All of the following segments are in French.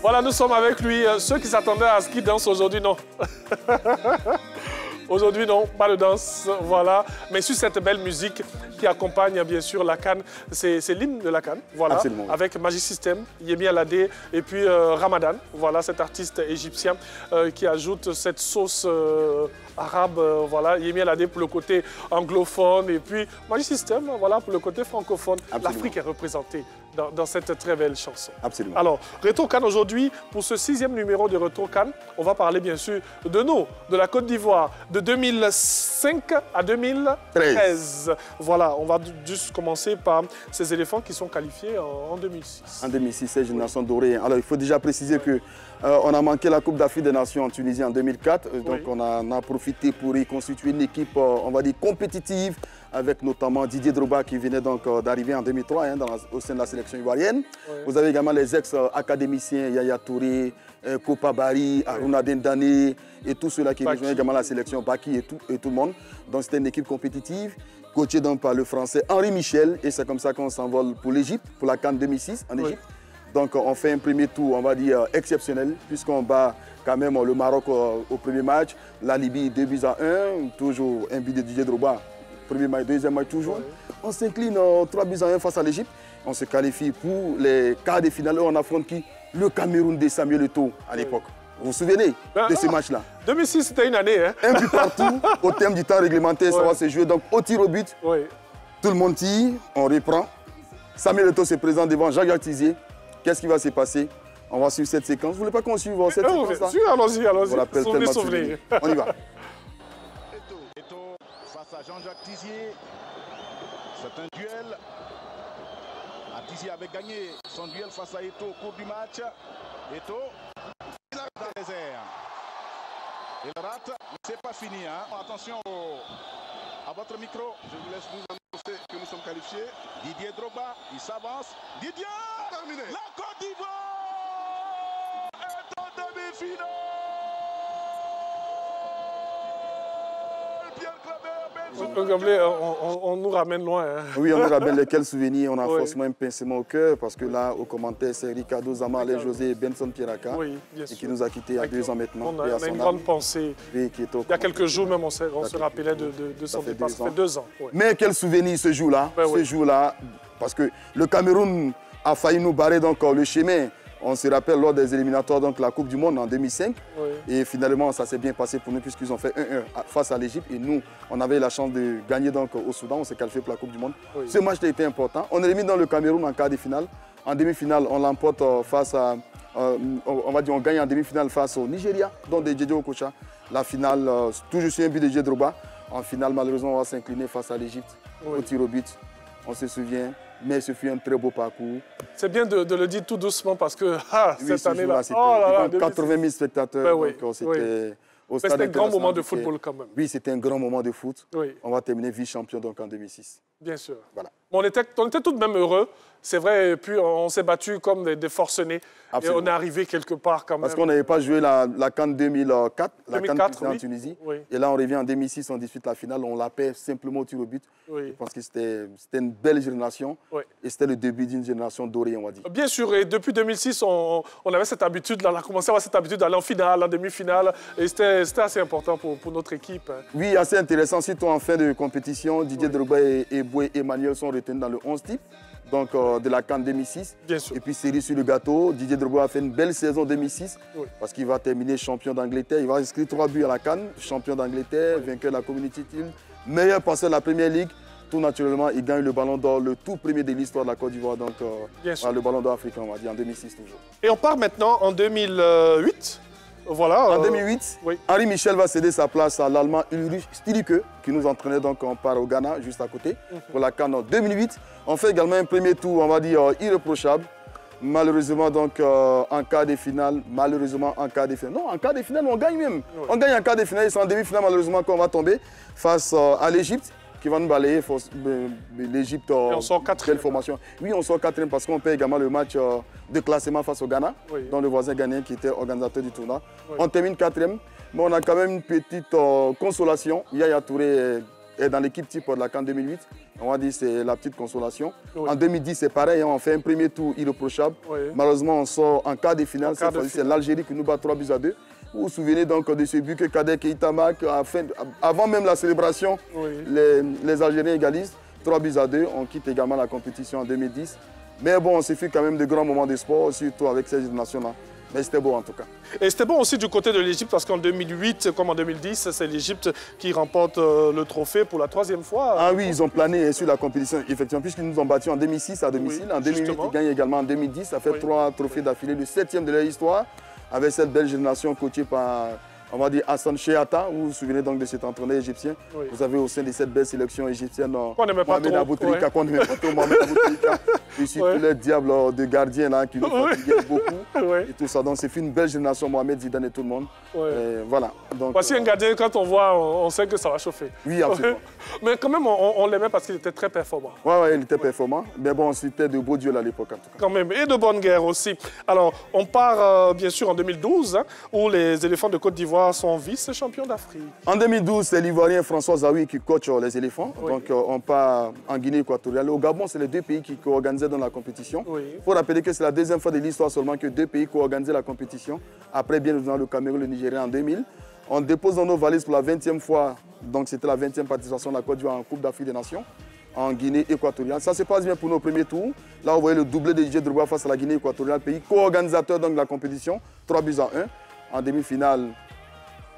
Voilà, nous sommes avec lui. Ceux qui s'attendaient à ce qu'il danse aujourd'hui, non. Aujourd'hui, non, pas de danse, voilà. Mais sur cette belle musique qui accompagne bien sûr la CAN, c'est l'hymne de la CAN, voilà. Absolument. Avec Magic System, Yemi Alade et puis Ramadan, voilà, cet artiste égyptien qui ajoute cette sauce arabe, voilà. Yemi Alade pour le côté anglophone et puis Magic System, voilà, pour le côté francophone. L'Afrique est représentée dans cette très belle chanson. Absolument. Alors, Retro CAN aujourd'hui, pour ce 6e numéro de Retro CAN, on va parler bien sûr de nous, de la Côte d'Ivoire, de 2005 à 2013. Voilà, on va juste commencer par ces éléphants qui sont qualifiés en 2006. En 2006, c'est Génération Dorée. Alors, il faut déjà préciser que on a manqué la Coupe d'Afrique des Nations en Tunisie en 2004. Donc, on a profité pour reconstituer une équipe, on va dire, compétitive, avec notamment Didier Drogba qui venait donc d'arriver en 2003 hein, au sein de la sélection ivoirienne. Vous avez également les ex-académiciens, Yaya Touré, Kopa Bari, Aruna Dendane et tous ceux-là qui rejoignaient également la sélection, Baki et tout le monde. Donc, c'était une équipe compétitive, coachée donc par le Français Henri Michel. Et c'est comme ça qu'on s'envole pour l'Égypte, pour la CAN 2006 en Égypte. Donc on fait un premier tour, on va dire, exceptionnel, puisqu'on bat quand même le Maroc au premier match, la Libye 2-1, toujours un but de Didier Drogba, premier match, deuxième match toujours. On s'incline 3-1 face à l'Égypte, on se qualifie pour les quarts de finale, on affronte qui? Le Cameroun de Samuel Eto'o à l'époque. Vous vous souvenez de ce match-là? 2006, c'était une année. Hein? Un but partout, au terme du temps réglementaire, ça va se jouer donc au tir au but. Tout le monde tire, on reprend. Samuel Eto'o se présente devant Jacques Tizier. Qu'est-ce qui va se passer? On va suivre cette séquence. Vous ne voulez pas qu'on suive cette séquence-là? Allons-y, allons-y. On l'appelle tellement souvenir. On y va. Eto'o face à Jean-Jacques Tizier. C'est un duel. Tizier avait gagné son duel face à Eto'o au cours du match. Eto'o, il a les airs. Il rate, mais c'est pas fini. Hein. Attention à votre micro. Je vous laisse nous annoncer que nous sommes qualifiés. Didier Drogba, il s'avance. Didier, terminé. La Côte d'Ivoire est en demi-finale. Pierre Claver, on nous ramène loin. Hein. Oui, on nous ramène quels souvenirs. On a forcément un pincement au cœur parce que là, au commentaire, c'est Ricardo Zamale, José Benson Pierraka qui nous a quittés il y a 2 ans maintenant. On a une grande pensée. Il y a quelques jours même, on se rappelait de son départ. Ça fait 2 ans. Mais quel souvenir ce jour-là, parce que le Cameroun a failli nous barrer donc le chemin. On se rappelle lors des éliminatoires, donc la Coupe du Monde en 2005. Et finalement, ça s'est bien passé pour nous puisqu'ils ont fait 1-1 face à l'Égypte. Et nous, on avait la chance de gagner donc au Soudan. On s'est qualifié pour la Coupe du Monde. Ce match a été important. On est mis dans le Cameroun en quart de finale. En demi-finale, on l'emporte face à... on va dire on gagne en demi-finale face au Nigeria, donc de Djedje Okocha. La finale, toujours sur un but de Didier Drogba. En finale, malheureusement, on va s'incliner face à l'Égypte au tir au but. On se souvient. Mais ce fut un très beau parcours. C'est bien de le dire tout doucement parce que cette année-là, 80 000 spectateurs. C'était un grand moment de football quand même. Oui, c'était un grand moment de foot. On va terminer vice-champion donc en 2006. Bien sûr. Voilà. On était tout de même heureux. C'est vrai, et puis on s'est battus comme des forcenés. Absolument. Et on est arrivé quelque part quand même. Parce qu'on n'avait pas joué la CAN 2004, la CAN en Tunisie. Et là, on revient en 2006, on dispute la finale, on la perd simplement au tir au but. Je pense que c'était une belle génération. Et c'était le début d'une génération dorée, on va dire. Bien sûr, et depuis 2006, on avait cette habitude, on a commencé à avoir cette habitude d'aller en finale, en demi-finale. Et c'était assez important pour notre équipe. Oui, assez intéressant, surtout en fin de compétition. Didier Drogba et Boué Emmanuel sont retenus dans le 11 type. Donc de la CAN 2006. Et puis série sur le gâteau, Didier Drogba a fait une belle saison 2006 parce qu'il va terminer champion d'Angleterre. Il va inscrire 3 buts à la CAN, champion d'Angleterre, vainqueur de la Community Shield, meilleur passeur de la Première Ligue. Tout naturellement, il gagne le Ballon d'Or, le tout premier de l'histoire de la Côte d'Ivoire, donc le Ballon d'Or africain, on va dire, en 2006 toujours. Et on part maintenant en 2008. Voilà, en 2008, Henri Michel va céder sa place à l'Allemand Ulrich Stilicke, qui nous entraînait donc on part au Ghana, juste à côté, pour la CAN en 2008. On fait également un premier tour, on va dire, irréprochable. Malheureusement, donc, en quart de finale, Non, en quart de finale, on gagne même. On gagne en quart de finale, et c'est en demi-finale, malheureusement, qu'on va tomber face à l'Égypte, qui va nous balayer. L'Égypte, quelle formation. Oui, on sort 4e parce qu'on paie également le match de classement face au Ghana, dont le voisin ghanéen qui était organisateur du tournoi. On termine 4e, mais on a quand même une petite consolation. Yaya Touré est dans l'équipe type de la CAN 2008. On va dire c'est la petite consolation. Oui. En 2010, c'est pareil, on fait un premier tour irréprochable. Oui. Malheureusement, on sort en quart de finale. Cette fois-ci, c'est l'Algérie qui nous bat 3-2. Vous vous souvenez donc de ce but que Kader Keita marque avant même la célébration, oui. les Algériens égalisent 3-2. On quitte également la compétition en 2010. Mais bon, ce fut quand même de grands moments de sport, surtout avec ces nations-là. Mais c'était beau en tout cas. Et c'était bon aussi du côté de l'Égypte parce qu'en 2008 comme en 2010, c'est l'Égypte qui remporte le trophée pour la 3e fois. Ah oui, ils ont plané sur la compétition, effectivement, puisqu'ils nous ont battus en 2006 à domicile. Oui, en 2008, justement. Ils gagnent également en 2010. Ça fait 3 trophées d'affilée, le 7e de leur histoire, avec cette belle génération coachée par, on va dire, Hassan Cheata. Vous vous souvenez donc de cet entraîneur égyptien. Oui. Vous avez au sein de cette belle sélection égyptienne Mohamed Aboutrika, qu'on n'aimait pas trop, Mohamed Aboutrika. Et surtout les diables de gardiens là, qui nous fatiguaient beaucoup. Et tout ça. Donc c'est une belle génération, Mohamed, Zidane et tout le monde. Et voilà. Donc, voici un gardien, quand on voit, on sait que ça va chauffer. Oui, absolument. Mais quand même, on l'aimait parce qu'il était très performant. Oui, il était performant. Mais bon, c'était de beaux duels à l'époque en tout cas. Quand même, et de bonne guerre aussi. Alors, on part bien sûr en 2012, hein, où les éléphants de Côte d'Ivoire sont vice-champions d'Afrique. En 2012, c'est l'Ivoirien François Zawi qui coach les éléphants. Oui. Donc on part en Guinée équatoriale. Au Gabon, c'est les 2 pays qui co-organisaient dans la compétition. Il faut rappeler que c'est la 2e fois de l'histoire seulement que 2 pays co-organisaient la compétition. Après, bien évidemment, le Cameroun et le Nigeria en 2000. On dépose dans nos valises pour la 20e fois, donc c'était la 20e participation de la Côte d'Ivoire en Coupe d'Afrique des Nations, en Guinée équatoriale. Ça se passe bien pour nos premiers tours. Là, vous voyez le doublé de Didier Drogba face à la Guinée équatoriale, pays co-organisateur de la compétition, 3-1. En demi-finale,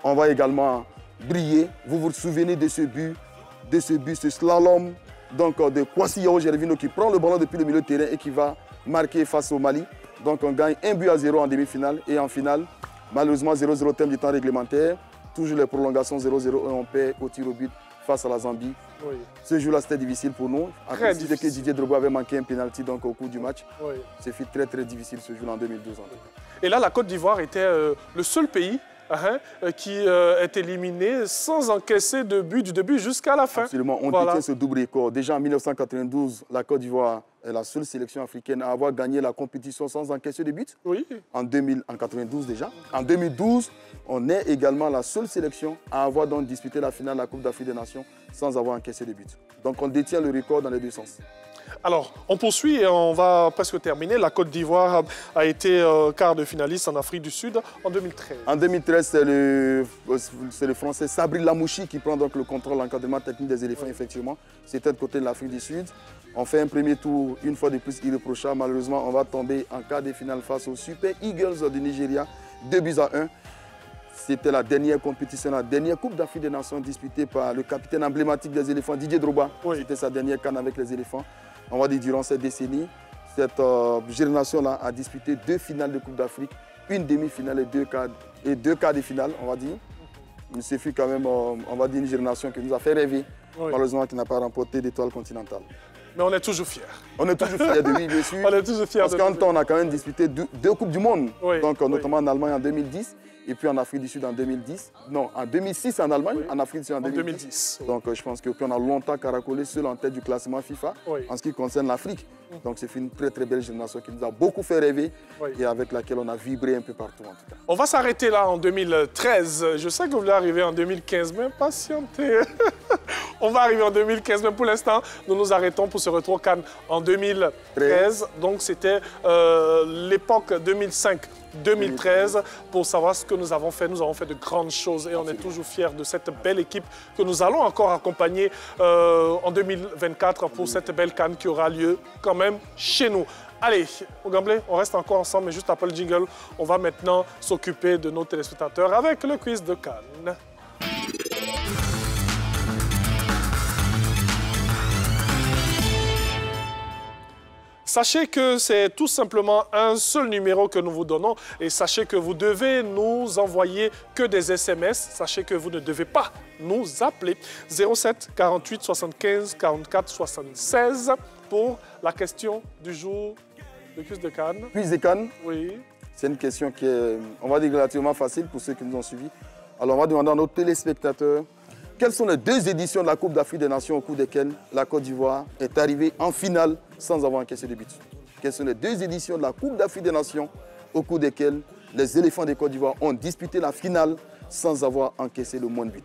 on va également briller. Vous vous souvenez de ce but, ce slalom donc, de Kwasi Yao Gervino qui prend le ballon depuis le milieu de terrain et qui va marquer face au Mali. Donc on gagne 1-0 en demi-finale et en finale, malheureusement 0-0 thème du temps réglementaire. Toujours les prolongations 0-0 et on perd au tir au but face à la Zambie. Oui. Ce jour-là, c'était difficile pour nous. Après, c'était que Didier Drogba avait manqué un pénalty donc, au cours du match. Oui. C'est très très difficile ce jour-là en 2012. Et là, la Côte d'Ivoire était le seul pays qui est éliminé sans encaisser de but du début jusqu'à la fin. Absolument, on détient ce double record. Déjà en 1992, la Côte d'Ivoire est la seule sélection africaine à avoir gagné la compétition sans encaisser de but. Oui. En 1992 déjà. En 2012, on est également la seule sélection à avoir donc disputé la finale de la Coupe d'Afrique des Nations sans avoir encaissé de but. Donc on détient le record dans les 2 sens. Alors, on poursuit et on va presque terminer. La Côte d'Ivoire a été quart de finaliste en Afrique du Sud en 2013. En 2013, c'est le Français Sabri Lamouchi qui prend donc le contrôle l'encadrement technique des éléphants, effectivement. C'était de côté de l'Afrique du Sud. On fait un premier tour, une fois de plus irréprochable. Malheureusement, on va tomber en quart de finale face aux Super Eagles du Nigeria, 2-1. C'était la dernière compétition, la dernière Coupe d'Afrique des Nations disputée par le capitaine emblématique des éléphants, Didier Drogba. Oui. C'était sa dernière CAN avec les éléphants. On va dire durant cette décennie, cette génération-là a disputé 2 finales de Coupe d'Afrique, une demi-finale et 2 quarts de finale, on va dire. Mais ce fut quand même, on va dire, une génération qui nous a fait rêver, oui. Malheureusement qui n'a pas remporté d'étoile continentale. Mais on est toujours fiers. On est toujours fiers de lui, bien sûr. On est toujours fiers. Parce qu'en temps, on a quand même disputé 2 Coupes du Monde, oui. Donc, notamment en Allemagne en 2010. Et puis en Afrique du Sud en 2010. Non, en 2006 en Allemagne, oui. En Afrique du Sud en 2010. Oui. Donc je pense qu'on a longtemps caracolé seul en tête du classement FIFA, oui. En ce qui concerne l'Afrique. Donc c'est une très très belle génération qui nous a beaucoup fait rêver, oui. Et avec laquelle on a vibré un peu partout en tout cas. On va s'arrêter là en 2013. Je sais que vous voulez arriver en 2015, mais patientez. On va arriver en 2015, mais pour l'instant, nous nous arrêtons pour ce retour CAN en 2013. Donc c'était l'époque 2005-2013 pour savoir ce que nous avons fait. Nous avons fait de grandes choses et on est toujours fiers de cette belle équipe que nous allons encore accompagner en 2024 pour cette belle CAN qui aura lieu quand même chez nous. Allez, Ougamblé, on reste encore ensemble, mais juste après le jingle, on va maintenant s'occuper de nos téléspectateurs avec le quiz de CAN. Sachez que c'est tout simplement un seul numéro que nous vous donnons et sachez que vous devez nous envoyer que des SMS. Sachez que vous ne devez pas nous appeler 07 48 75 44 76 pour la question du jour. Le quiz de CAN. Quiz de CAN. Oui. C'est une question qui est, on va dire, relativement facile pour ceux qui nous ont suivis. Alors on va demander à nos téléspectateurs quelles sont les 2 éditions de la Coupe d'Afrique des Nations au cours desquelles la Côte d'Ivoire est arrivée en finale sans avoir encaissé de but. Quelles sont les 2 éditions de la Coupe d'Afrique des Nations au cours desquelles les éléphants de Côte d'Ivoire ont disputé la finale sans avoir encaissé le moins de buts.